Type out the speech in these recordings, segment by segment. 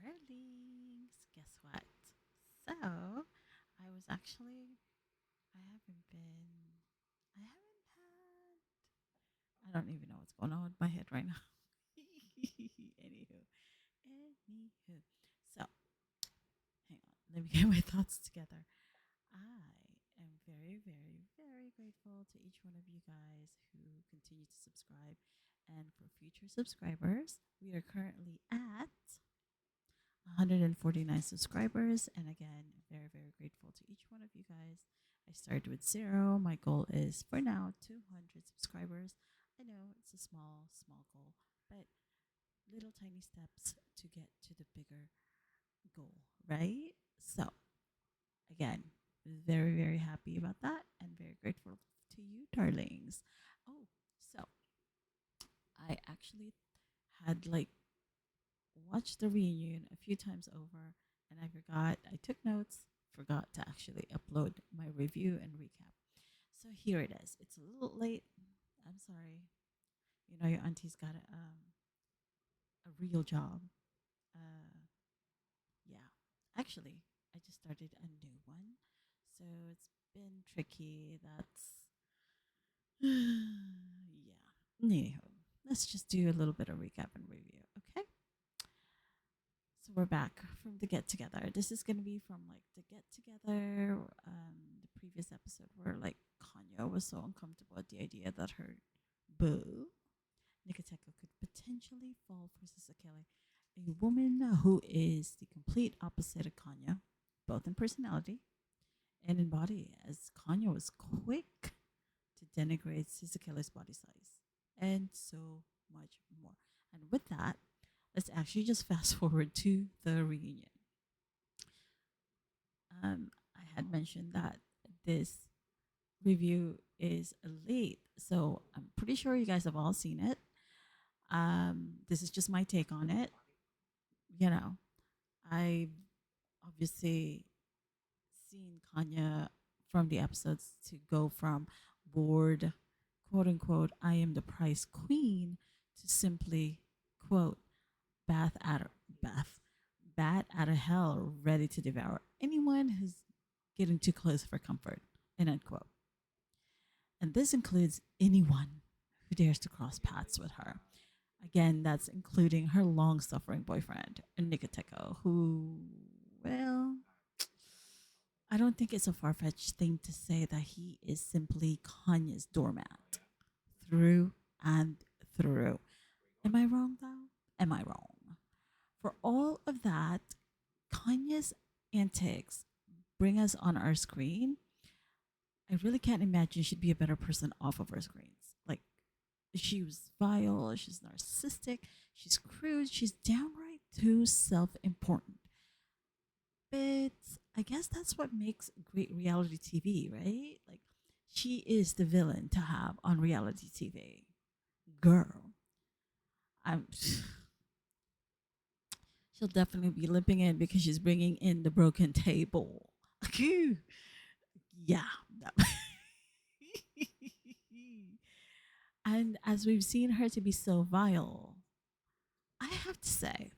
Darlings, guess what? So, I was actually, I haven't been, I haven't had, I don't even know what's going on with my head right now. anywho, anywho. So, hang on, let me get my thoughts together. I am very, very, very grateful to each one of you guys who continue to subscribe. And for future subscribers, we are currently at 149 subscribers. And again, very, very grateful to each one of you guys. I started with zero. My goal is for now 200 subscribers. I know it's a small, small goal, but little tiny steps to get to the bigger goal, right? So, again, very, very happy about that and very grateful to you, darlings. Oh, so I actually had like watched the reunion a few times over and I forgot, I took notes, forgot to actually upload my review and recap. So here it is. It's a little late. I'm sorry. You know, your auntie's got a real job. Uh, yeah. Actually, I just started a new one. So it's been tricky. That's, yeah. Anyhow, let's just do a little bit of recap and review. Okay. So we're back from the get together. This is gonna be from like the get together, the previous episode where like Khanya was so uncomfortable at the idea that her boo Nikiteko could potentially fall for Sasakele, a woman who is the complete opposite of Khanya, both in personality and in body, as Khanya was quick to denigrate Sasakele's body size and so much more. And with that, let's actually just fast forward to the reunion. I had mentioned that this review is late, so I'm pretty sure you guys have all seen it. This is just my take on it. You know, I've obviously seen Kanya from the episodes to go from bored, quote unquote, I am the prize queen, to simply, quote, bath out of bath, bat out of hell, ready to devour anyone who's getting too close for comfort, end unquote. And this includes anyone who dares to cross paths with her. Again, that's including her long suffering boyfriend, Nikiteko, who, well, I don't think it's a far fetched thing to say that he is simply Kanye's doormat through and through. Am I wrong though? Am I wrong? For all of that, Kanye's antics bring us on our screen. I really can't imagine she'd be a better person off of our screens. Like, she was vile, she's narcissistic, she's crude, she's downright too self important. But I guess that's what makes great reality TV, right? Like, she is the villain to have on reality TV. Girl, I'm. She'll definitely be limping in because she's bringing in the broken table. Yeah. And as we've seen her to be so vile, I have to say,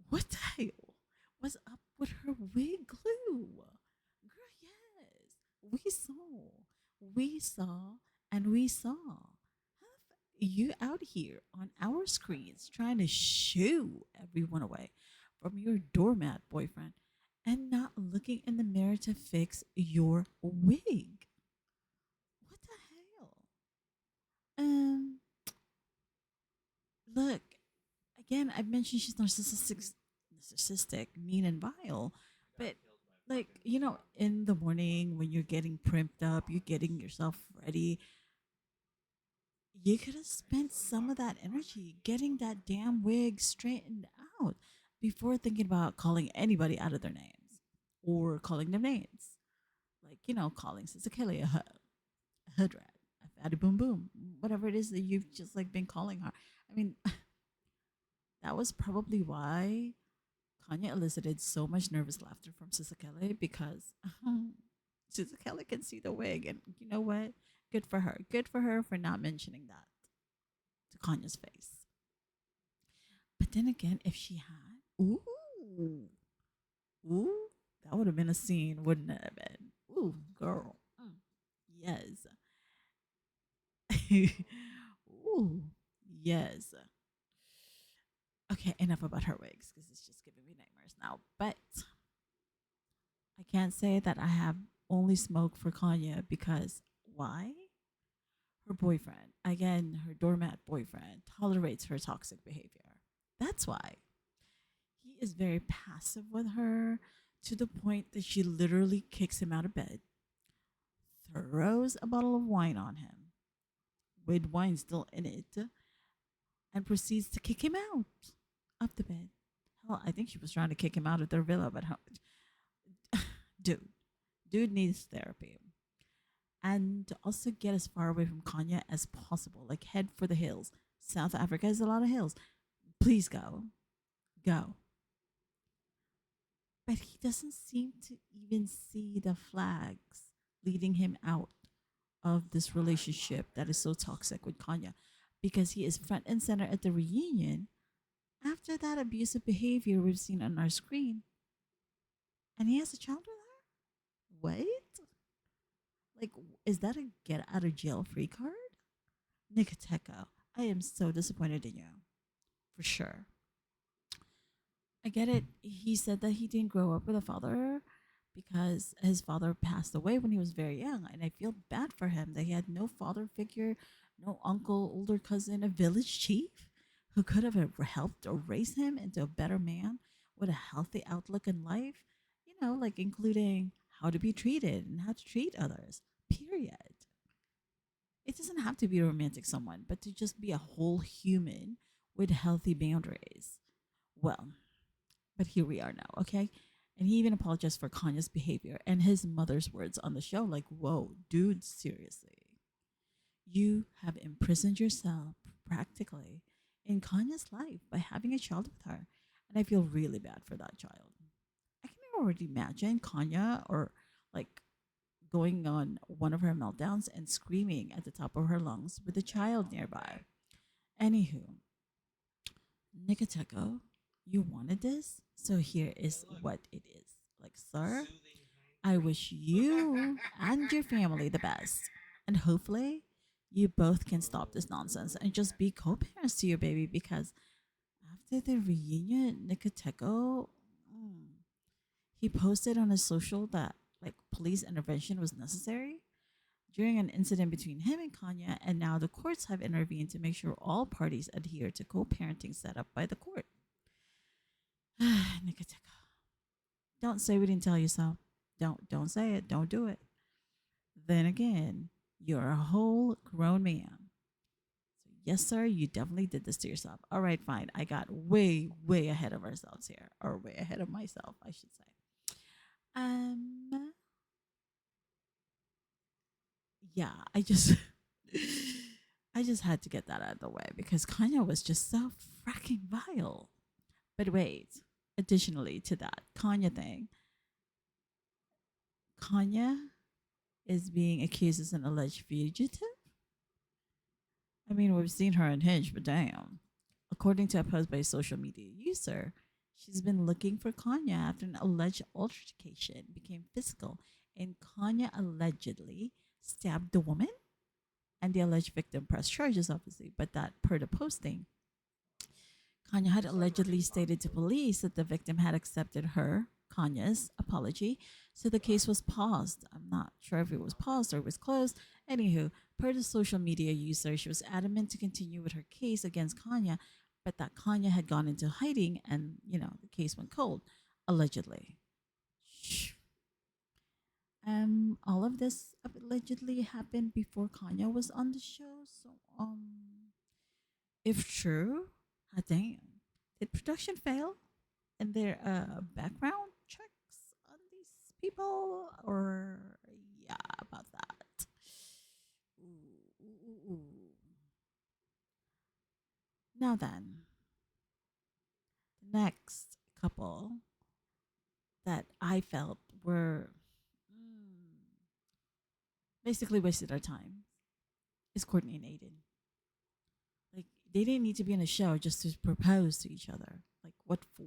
what the hell was up with her wig glue? Girl, yes. We saw, and we saw. You out here on our screens trying to shoo everyone away from your doormat boyfriend and not looking in the mirror to fix your wig. What the hell? Um, look, again, I've mentioned she's narcissistic, mean, and vile. But like in the morning when you're getting primped up, you're getting yourself ready. You could have spent some of that energy getting that damn wig straightened out before thinking about calling anybody out of their names or calling them names, like calling Sister a hood rat, a fatty boom boom, whatever it is that you've just like been calling her. I mean, that was probably why Kanya elicited so much nervous laughter from Sisakele because Sisakele can see the wig, and you know what? Good for her. Good for her for not mentioning that to Kanya's face. But then again, if she had, ooh, Ooh, ooh, that would have been a scene, wouldn't it have been? Ooh, girl. Mm. Yes. Ooh, yes. Okay, enough about her wigs because it's just giving me nightmares now. But I can't say that I have only smoke for Kanya because why? Her boyfriend, again, her doormat boyfriend, tolerates her toxic behavior. That's why. He is very passive with her to the point that she literally kicks him out of bed, throws a bottle of wine on him, with wine still in it, and proceeds to kick him out of the bed. Hell, I think she was trying to kick him out of their villa, but dude, dude needs therapy. And to also get as far away from Kenya as possible, like head for the hills. South Africa has a lot of hills. Please go. Go. But he doesn't seem to even see the flags leading him out of this relationship that is so toxic with Kanya because he is front and center at the reunion after that abusive behavior we've seen on our screen. And he has a child with her? Wait? Like, is that a get out of jail free card? Nikateko, I am so disappointed in you. For sure. I get it. He said that he didn't grow up with a father because his father passed away when he was very young. And I feel bad for him that he had no father figure, no uncle, older cousin, a village chief who could have helped or raised him into a better man with a healthy outlook in life, like including how to be treated and how to treat others. Period. It doesn't have to be a romantic someone, but to just be a whole human with healthy boundaries. Well, but here we are now, okay? And he even apologized for Kanye's behavior and his mother's words on the show. Like, whoa, dude, seriously. You have imprisoned yourself practically in Kanye's life by having a child with her. And I feel really bad for that child. I can already imagine Kanya or like going on one of her meltdowns and screaming at the top of her lungs with a child nearby. Anywho, Nikateko, you wanted this, so here is what it is. Like, sir, I wish you and your family the best. And hopefully, you both can stop this nonsense and just be co parents to your baby because after the reunion, Nikateko, mm, he posted on his social that like police intervention was necessary during an incident between him and Kanya, and now the courts have intervened to make sure all parties adhere to co parenting set up by the court. Nikateko, don't say we didn't tell you so. Don't say it. Don't do it. Then again, you're a whole grown man. So yes, sir, you definitely did this to yourself. All right, fine. I got way ahead of ourselves here, or way ahead of myself, I should say. Um, yeah, I just had to get that out of the way because Kanye was just so fracking vile. But wait, additionally to that Kanye thing, Kanye is being accused as an alleged fugitive. I mean, we've seen her on Hinge, but damn. According to a post by a social media user, she's been looking for Kanye after an alleged altercation became physical, and Kanye allegedly stabbed the woman. And the alleged victim pressed charges, obviously, but that per the posting, Kanye had allegedly stated to police that the victim had accepted Kanye's apology, so the case was paused. I'm not sure if it was paused or it was closed. Anywho, per the social media user, she was adamant to continue with her case against Kanye, but that Kanye had gone into hiding and, the case went cold, allegedly. All of this allegedly happened before Kanye was on the show, so, if true, damn. Did production fail in their background checks on these people? Or, yeah, about that. Ooh, ooh, ooh. Now then, the next couple that I felt were basically wasted our time is Courtney and Aiden. Like, they didn't need to be in a show just to propose to each other. Like, what for?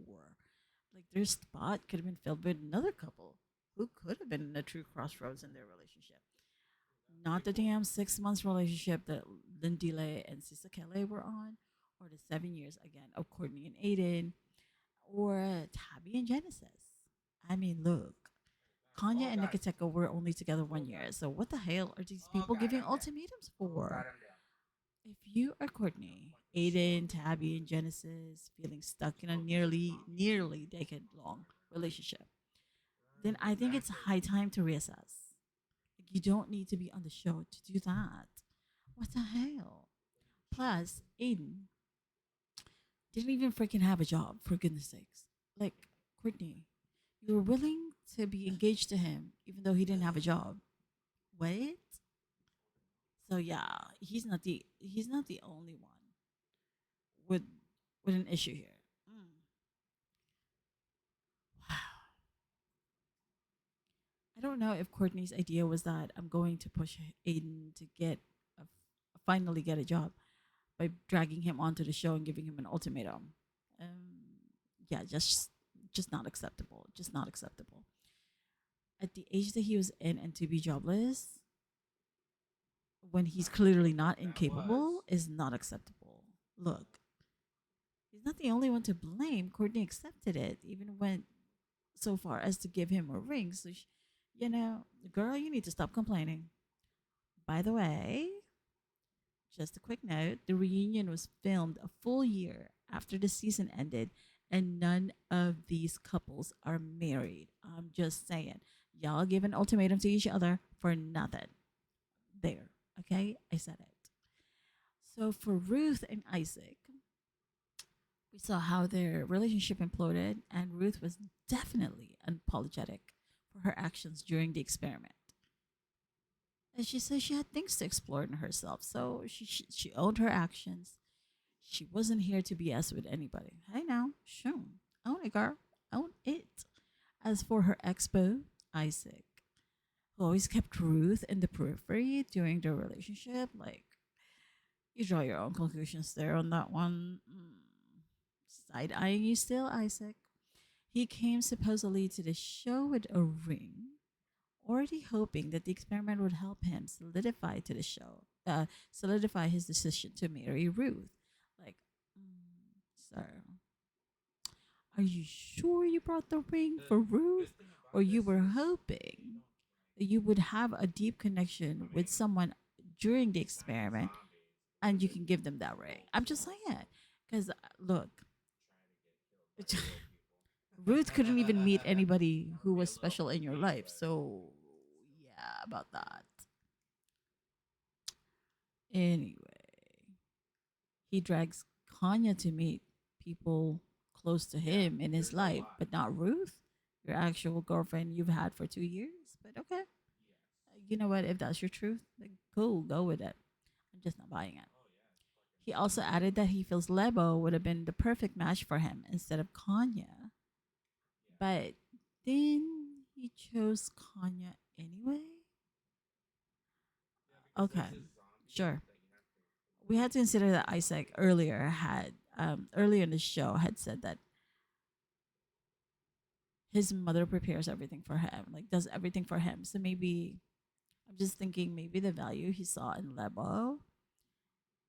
Like their spot could have been filled with another couple who could have been in a true crossroads in their relationship. Not the damn 6 months relationship that Lindile and Sisa Kelly were on, or the 7 years again of Courtney and Aiden, or Tabby and Genesis. I mean, look, Kanya and Nikiteka were only together 1 year, so what the hell are these people giving ultimatums for? If you are Courtney, Aiden, Tabby, and Genesis feeling stuck in a nearly decade long relationship, then I think it's high time to reassess. Like you don't need to be on the show to do that. What the hell? Plus, Aiden didn't even freaking have a job, for goodness sakes. Like, Courtney, you were willing to be engaged to him even though he didn't have a job. What? So yeah, he's not the only one with with an issue here. Mm. Wow. I don't know if Courtney's idea was that I'm going to push Aiden to finally get a job by dragging him onto the show and giving him an ultimatum. Yeah, just not acceptable. Just not acceptable. At the age that he was in and to be jobless when he's clearly not incapable is not acceptable. Look, he's not the only one to blame. Courtney accepted it, even went so far as to give him a ring. So, girl, you need to stop complaining. By the way, just a quick note, the reunion was filmed a full year after the season ended, and none of these couples are married. I'm just saying. Y'all give an ultimatum to each other for nothing. There. Okay? I said it. So for Ruth and Isaac, we saw how their relationship imploded, and Ruth was definitely unapologetic for her actions during the experiment. And she said she had things to explore in herself, so she owned her actions. She wasn't here to BS with anybody. Hey now, sure, own it, girl, own it. As for her expo, Isaac, who always kept Ruth in the periphery during their relationship, like you draw your own conclusions there on that one. Side eyeing you still, Isaac. He came supposedly to the show with a ring, already hoping that the experiment would help him solidify his decision to marry Ruth. Like, sir, are you sure you brought the ring for Ruth? Or you were hoping that you would have a deep connection with someone during the experiment and you can give them that ring? I'm just saying. Because, look, Ruth couldn't even meet anybody who was special in your life. So, yeah, about that. Anyway, he drags Khanya to meet people close to him in his life, but not Ruth, your actual girlfriend you've had for 2 years. But okay, you know what? If that's your truth, then cool, go with it. I'm just not buying it. He also added that he feels Lebo would have been the perfect match for him instead of Kanya, but then he chose Kanya anyway. Okay, sure. We had to consider that Isaac earlier in the show had said that his mother prepares everything for him, like does everything for him. So maybe I'm just thinking maybe the value he saw in Lebo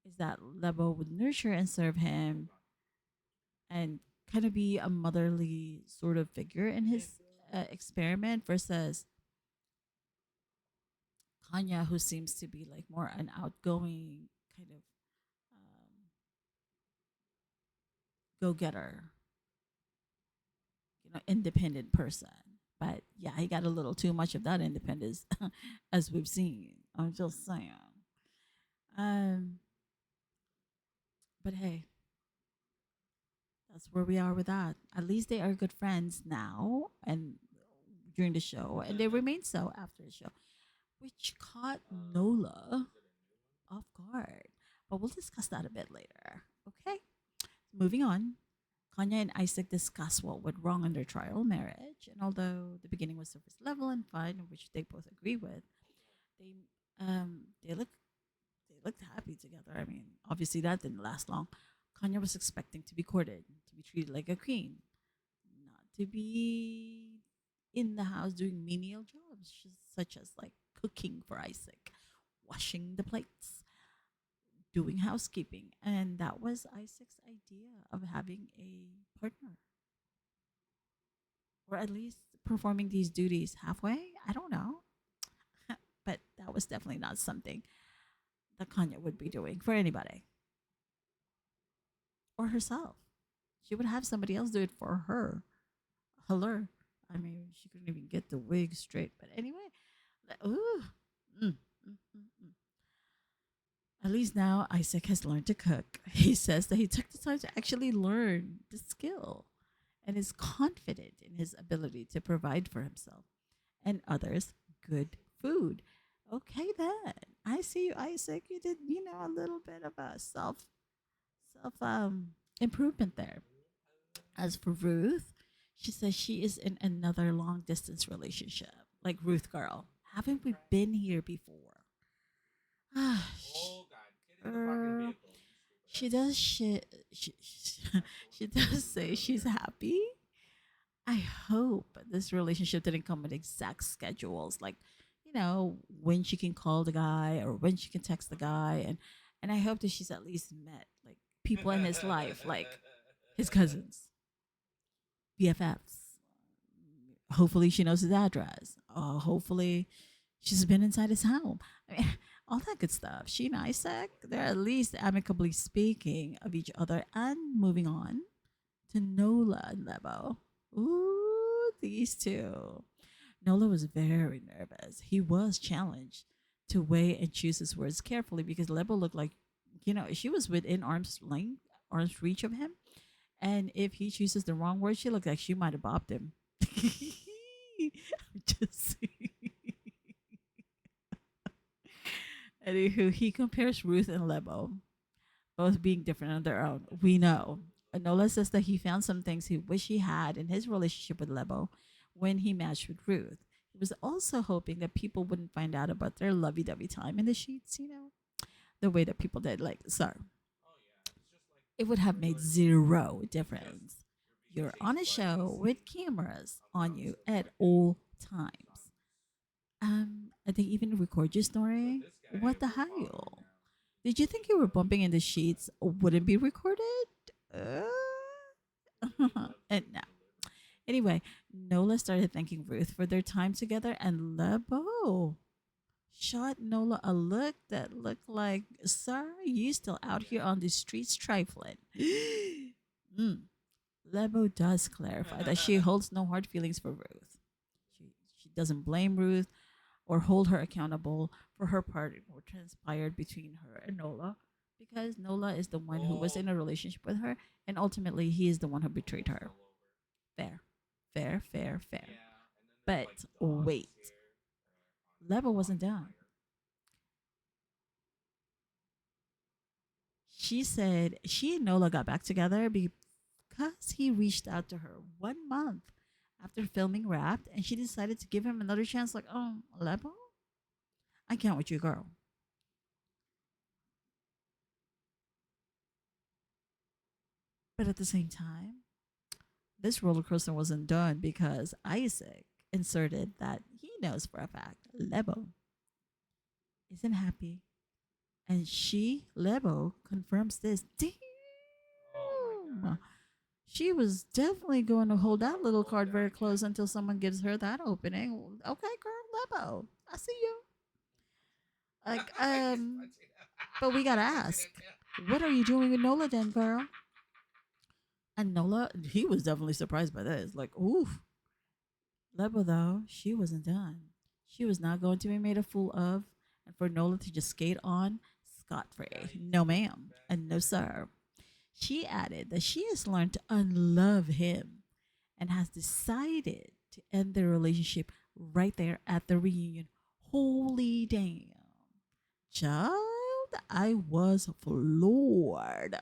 is that Lebo would nurture and serve him and kind of be a motherly sort of figure in his experiment versus Kanya, who seems to be like more an outgoing kind of go getter, independent person. But yeah, he got a little too much of that independence, as we've seen. I'm just saying. Um, but hey, that's where we are with that. At least they are good friends now and during the show, and they remain so after the show, which caught Nola off guard. But we'll discuss that a bit later. Okay, moving on. Kanya and Isaac discuss what went wrong in their trial marriage, and although the beginning was surface level and fun, which they both agree with, they they looked happy together. I mean, obviously that didn't last long. Kanya was expecting to be courted, to be treated like a queen, not to be in the house doing menial jobs, such as like cooking for Isaac, washing the plates, doing housekeeping. And that was Isaac's idea of having a partner, or at least performing these duties halfway. I don't know. But that was definitely not something that Kanya would be doing for anybody or herself. She would have somebody else do it for her. Her. I mean, she couldn't even get the wig straight. But anyway, ooh, mm, mm, mm, mm. At least now Isaac has learned to cook. He says that he took the time to actually learn the skill and is confident in his ability to provide for himself and others good food. Okay, then I see you, Isaac. You did, a little bit of a self improvement there. As for Ruth, she says she is in another long distance relationship. Like Ruth girl, haven't we been here before? Ah, she does she does say she's happy. I hope this relationship didn't come with exact schedules, like when she can call the guy or when she can text the guy, and I hope that she's at least met like people in his life, like his cousins, BFFs. Hopefully, she knows his address. Hopefully, she's been inside his home. I mean, all that good stuff. She and Isaac, they're at least amicably speaking of each other and moving on to Nola and Lebo. Ooh, these two. Nola was very nervous. He was challenged to weigh and choose his words carefully because Lebo looked like, she was within arm's length, arm's reach of him. And if he chooses the wrong word, she looked like she might have bopped him. I'm just saying. Anywho, he compares Ruth and Lebo, both being different on their own. We know. Nola says that he found some things he wished he had in his relationship with Lebo when he matched with Ruth. He was also hoping that people wouldn't find out about their lovey-dovey time in the sheets, the way that people did. Like, so it would have made zero difference. You're on a show with cameras on you at all times. They even record your story. What the hell? Did you think you were bumping in the sheets wouldn't be recorded? Uh, and no. Anyway, Nola started thanking Ruth for their time together, and Lebo shot Nola a look that looked like, "Sir, you still out here on the streets trifling." mm. Lebo does clarify that she holds no hard feelings for Ruth. She doesn't blame Ruth or hold her accountable for her part in what transpired between her and Nola because Nola is the one who was in a relationship with her and ultimately he is the one who betrayed her. Fair. Fair, fair, fair. But wait, Lebo wasn't done. She said she and Nola got back together because he reached out to her 1 month after filming Wrapped and she decided to give him another chance, like, oh, Lebo? I can't with you, girl. But at the same time, this roller coaster wasn't done because Isaac inserted that he knows for a fact Lebo isn't happy. And she, Lebo, confirms this. Damn. She was definitely going to hold that little card very close until someone gives her that opening. Okay, girl, Lebo, I see you. Like, but we gotta ask, what are you doing with Nola then, girl? And Nola, he was definitely surprised by this. Like, oof. Lebo, though, she wasn't done. She was not going to be made a fool of, and for Nola to just skate on scot free. No, ma'am, and no, sir. She added that she has learned to unlove him and has decided to end their relationship right there at the reunion. Holy damn. Child, I was floored.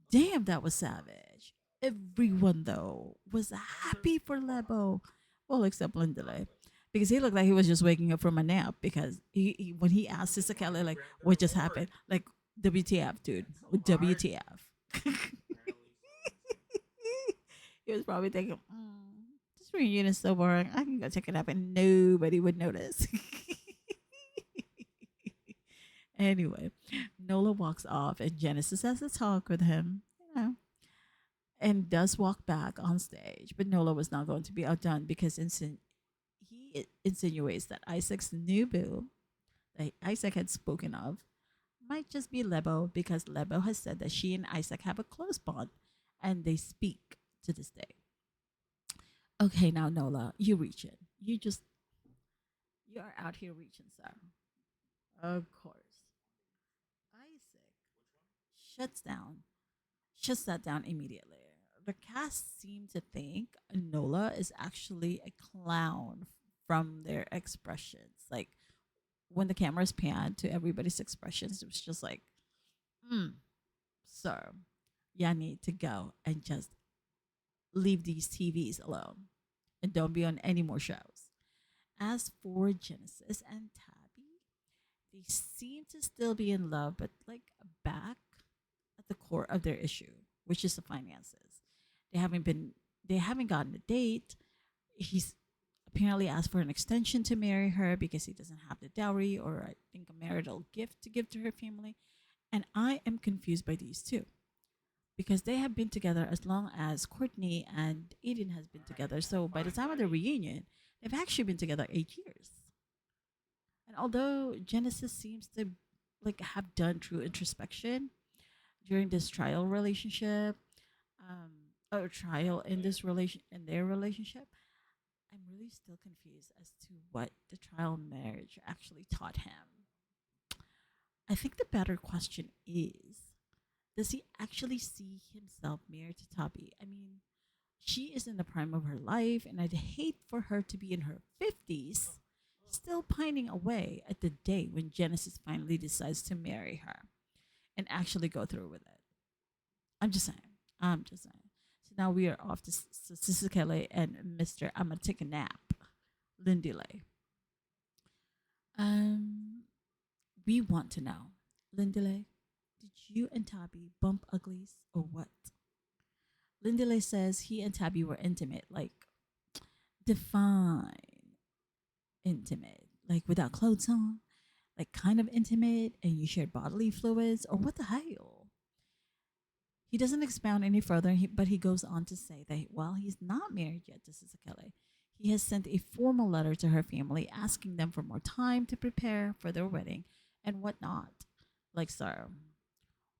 Damn, that was savage. Everyone, though, was happy for Lebo. Well, except Lindley. Because he looked like he was just waking up from a nap. Because when he asked Sister Kelly, like, what just happened? Like, WTF, dude. WTF. He was probably thinking, this reunion is so boring. I can go check it out and nobody would notice. Anyway, Nola walks off and Genesis has a talk with him, you know, and does walk back on stage. But Nola was not going to be outdone because he insinuates that Isaac's new boo, that Isaac had spoken of, might just be Lebo because Lebo has said that she and Isaac have a close bond and they speak to this day. Okay, now Nola, you reach it. You are out here reaching, sir. Of course. Isaac shuts down, shuts that down immediately. The cast seem to think Nola is actually a clown from their expressions. Like when the cameras panned to everybody's expressions, it was just like, mm, sir, y'all need to go and just leave these TVs alone and don't be on any more shows. As for Genesis and Tabby, they seem to still be in love, but like back at the core of their issue, which is the finances. They haven't been they haven't gotten a date. He's apparently asked for an extension to marry her because he doesn't have the dowry or I think a marital gift to give to her family. And I am confused by these two because they have been together as long as Courtney and Aiden has been together. So by the time of the reunion, they've actually been together 8 years. And although Genesis seems to like have done true introspection during this trial relationship, um, or trial in this relation in their relationship, I'm really still confused as to what the trial marriage actually taught him. I think the better question is, does he actually see himself married to Tabi? I mean, she is in the prime of her life, and I'd hate for her to be in her 50s, still pining away at the day when Genesis finally decides to marry her and actually go through with it. I'm just saying. I'm just saying. So now we are off to Sister Kelly and Mr. I'm gonna take a nap, Lindy Lay. Um, we want to know, Lindy Lay, did you and Tabby bump uglies or what? Lindley says he and Tabby were intimate, like define intimate, like without clothes on, like kind of intimate, and you shared bodily fluids, or what the hell? He doesn't expound any further, but he goes on to say that while he's not married yet to Sisakele, he has sent a formal letter to her family asking them for more time to prepare for their wedding and whatnot. Like, sir,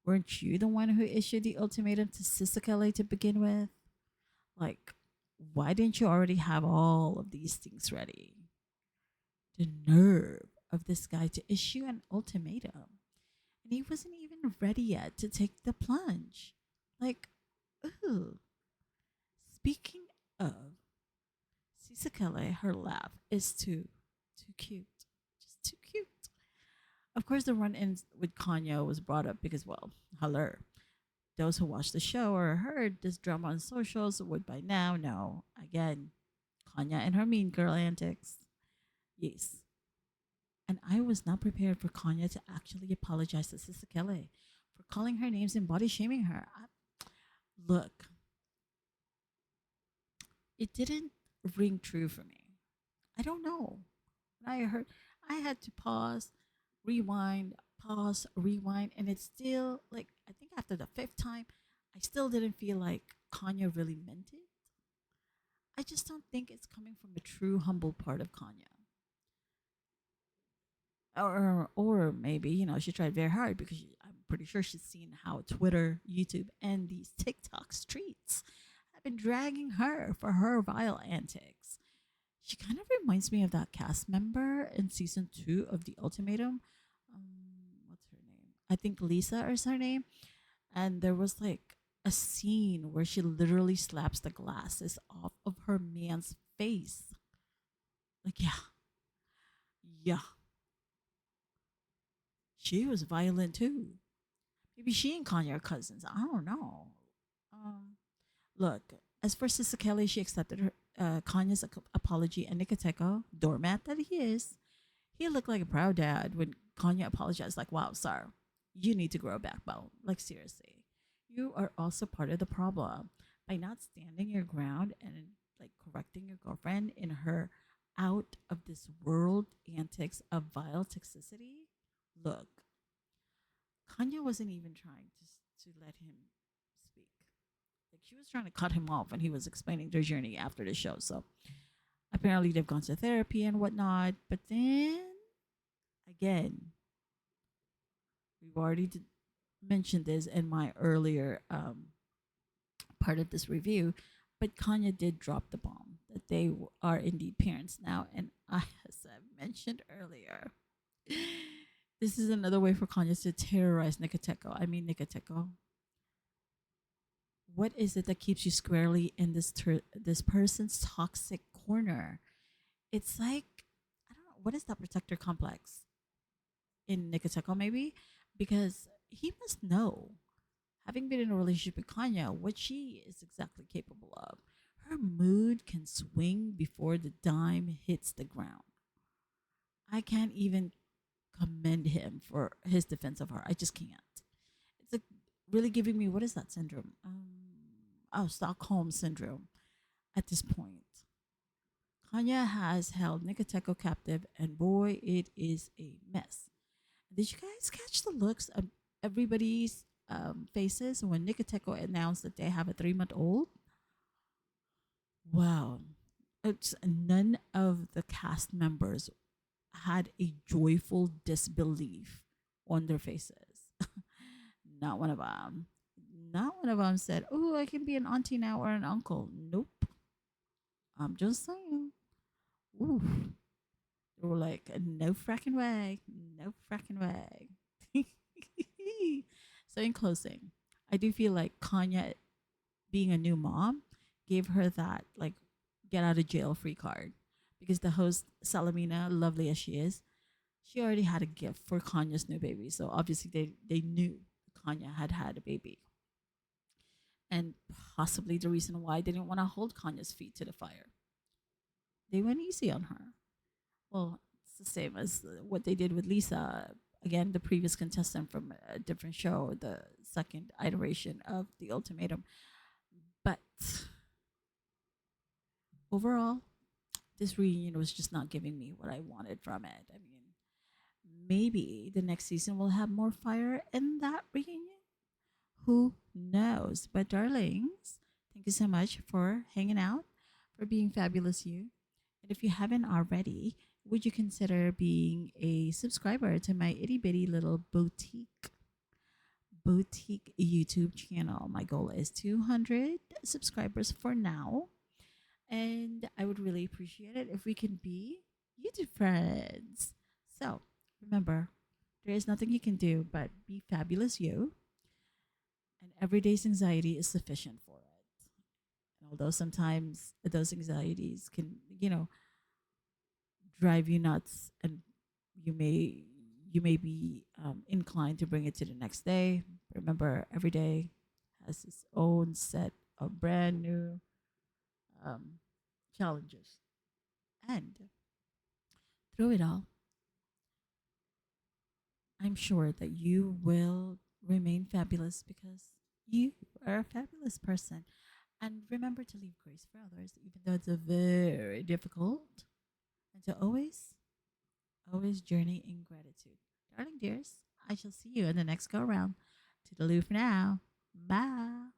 weren't you the one who issued the ultimatum to Sisakele to begin with? Like, why didn't you already have all of these things ready? The nerve of this guy to issue an ultimatum. And he wasn't even ready yet to take the plunge. Like, ooh. Speaking of, Sisakele, her laugh is too cute. Just too cute. Of course, the run in with Khanya was brought up because, well, hello. Those who watched the show or heard this drama on socials would by now know. Again, Khanya and her mean girl antics. Yes. And I was not prepared for Khanya to actually apologize to Sister Kelly for calling her names and body shaming her. Look, it didn't ring true for me. I don't know. When I heard, I had to pause, rewind, and it's still like, I think after the fifth time, I still didn't feel like Kanye really meant it. I just don't think it's coming from a true humble part of Kanye. Or maybe, she tried very hard because I'm pretty sure she's seen how Twitter, YouTube, and these TikTok streets have been dragging her for her vile antics. She kind of reminds me of that cast member in season 2 of The Ultimatum. What's her name? I think Lisa is her name. And there was like a scene where she literally slaps the glasses off of her man's face. Like, yeah, yeah, she was violent too. Maybe she and Kanye are cousins. I don't know. Um, Look, as for Sister Kelly, she accepted Kanye's apology, and Nikiteko, doormat that he is, he looked like a proud dad when Kanye apologized. Like, wow, sir, you need to grow a backbone. Like, seriously, you are also part of the problem. by not standing your ground and like correcting your girlfriend in her out of this world antics of vile toxicity. Look, Kanya wasn't even trying to let him speak. Like she was trying to cut him off when he was explaining their journey after the show. So apparently they've gone to therapy and whatnot. But then again, we've already mentioned this in my earlier part of this review, but Kanya did drop the bomb that they are indeed parents now. And as I mentioned earlier, this is another way for Kanya to terrorize Nikateko. I mean, Nikateko, what is it that keeps you squarely in this person's toxic corner? It's like, I don't know, what is that protector complex in Nikateko maybe? Because he must know, having been in a relationship with Kanya, what she is exactly capable of. Her mood can swing before the dime hits the ground. I can't even commend him for his defense of her. I just can't. It's like really giving me, what is that syndrome? Stockholm syndrome at this point. Kanya has held Nikateko captive, and boy, it is a mess. Did you guys catch the looks of everybody's faces when Nikateko announced that they have a 3 month old? Wow. It's none of the cast members had a joyful disbelief on their faces. Not one of them. Not one of them said, "Oh, I can be an auntie now or an uncle." Nope. I'm just saying. Ooh. They were like, "No fracking way. No fracking way." So, in closing, I do feel like Kanya, being a new mom, gave her that like get out of jail free card because the host Salamina, lovely as she is, she already had a gift for Kanya's new baby. So obviously they knew Kanya had had a baby, and possibly the reason why they didn't want to hold Kanya's feet to the fire. They went easy on her. Well, it's the same as what they did with Lisa. Again, the previous contestant from a different show, the second iteration of the Ultimatum. But overall, this reunion was just not giving me what I wanted from it. I mean, maybe the next season will have more fire in that reunion. Who knows? But, darlings, thank you so much for hanging out, for being fabulous, you. And if you haven't already, would you consider being a subscriber to my itty bitty little boutique YouTube channel? My goal is 200 subscribers for now. And I would really appreciate it if we can be YouTube friends. So remember, there is nothing you can do but be fabulous, you. And everyday's anxiety is sufficient for it. And although sometimes those anxieties can, drive you nuts, and you may you may be inclined to bring it to the next day. Remember, every day has its own set of brand new um, challenges. And through it all, I'm sure that you will remain fabulous because you are a fabulous person. And remember to leave grace for others, even though it's a very difficult, and to always journey in gratitude. Darling dears, I shall see you in the next go around. Toodaloo for now. Bye.